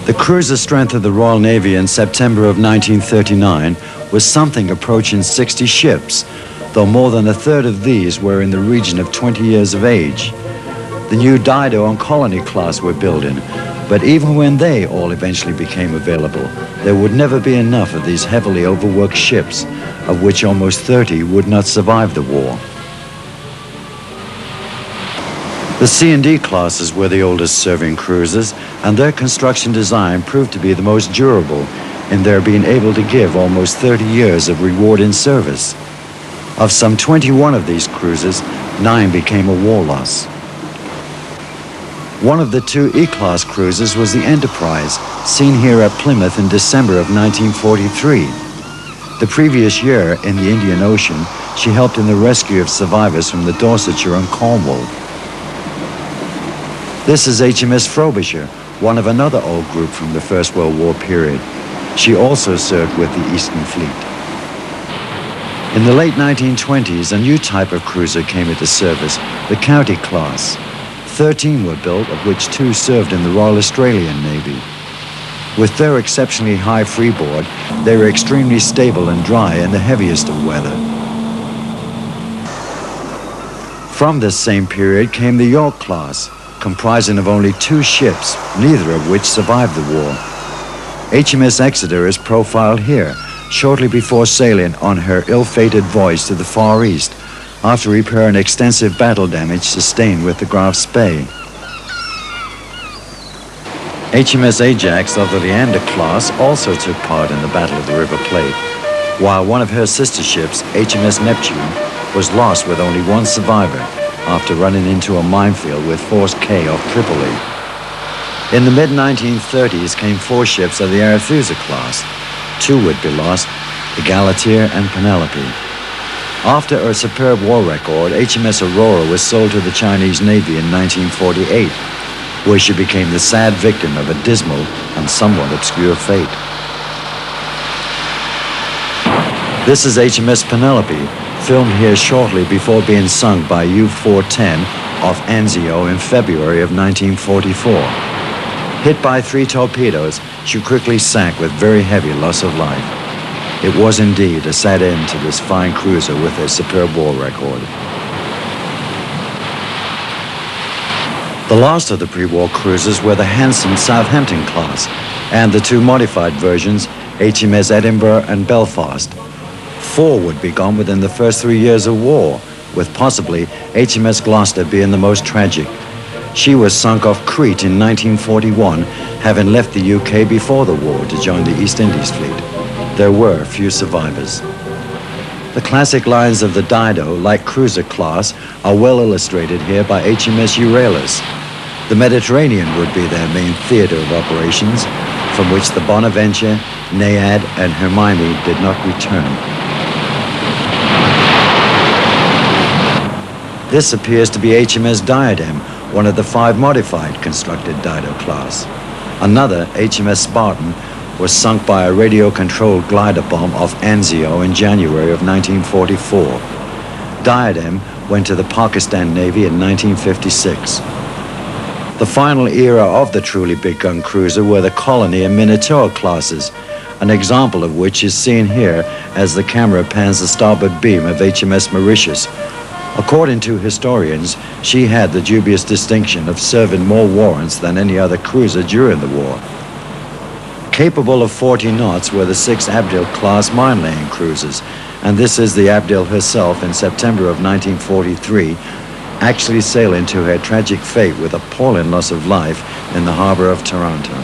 The cruiser strength of the Royal Navy in September of 1939 was something approaching 60 ships, though more than a third of these were in the region of 20 years of age. The new Dido and Colony class were building, but even when they all eventually became available, there would never be enough of these heavily overworked ships, of which almost 30 would not survive the war. The C&D classes were the oldest serving cruisers, and their construction design proved to be the most durable in their being able to give almost 30 years of rewarding service. Of some 21 of these cruisers, 9 became a war loss. One of the 2 E-class cruisers was the Enterprise, seen here at Plymouth in December of 1943. The previous year, in the Indian Ocean, she helped in the rescue of survivors from the Dorsetshire and Cornwall. This is HMS Frobisher, one of another old group from the First World War period. She also served with the Eastern Fleet. In the late 1920s, a new type of cruiser came into service, the County class. 13 were built, of which 2 served in the Royal Australian Navy. With their exceptionally high freeboard, they were extremely stable and dry in the heaviest of weather. From this same period came the York class, comprising of only 2 ships, neither of which survived the war. HMS Exeter is profiled here, shortly before sailing on her ill-fated voyage to the Far East, after repairing extensive battle damage sustained with the Graf Spee. HMS Ajax of the Leander class also took part in the Battle of the River Plate, while one of her sister ships, HMS Neptune, was lost with only 1 survivor after running into a minefield with Force K off Tripoli. In the mid-1930s came 4 ships of the Arethusa class. 2 would be lost, the Galateer and Penelope. After a superb war record, HMS Aurora was sold to the Chinese Navy in 1948, where she became the sad victim of a dismal and somewhat obscure fate. This is HMS Penelope, filmed here shortly before being sunk by U-410 off Anzio in February of 1944. Hit by 3 torpedoes, she quickly sank with very heavy loss of life. It was indeed a sad end to this fine cruiser with a superb war record. The last of the pre-war cruisers were the handsome Southampton class and the 2 modified versions, HMS Edinburgh and Belfast. 4 would be gone within the first 3 years of war, with possibly HMS Gloucester being the most tragic. She was sunk off Crete in 1941, having left the UK before the war to join the East Indies Fleet. There were few survivors. The classic lines of the Dido, like cruiser class, are well illustrated here by HMS Euralis. The Mediterranean would be their main theater of operations, from which the Bonaventure, Naiad, and Hermione did not return. This appears to be HMS Diadem, one of the 5 modified constructed Dido class. Another, HMS Spartan, was sunk by a radio-controlled glider bomb off Anzio in January of 1944. Diadem went to the Pakistan Navy in 1956. The final era of the truly big-gun cruiser were the Colony and Minotaur classes, an example of which is seen here as the camera pans the starboard beam of HMS Mauritius. According to historians, she had the dubious distinction of serving more warrants than any other cruiser during the war. Capable of 40 knots were the 6 Abdil-class mine-laying cruisers, and this is the Abdil herself in September of 1943, actually sailing to her tragic fate with appalling loss of life in the harbor of Taranto.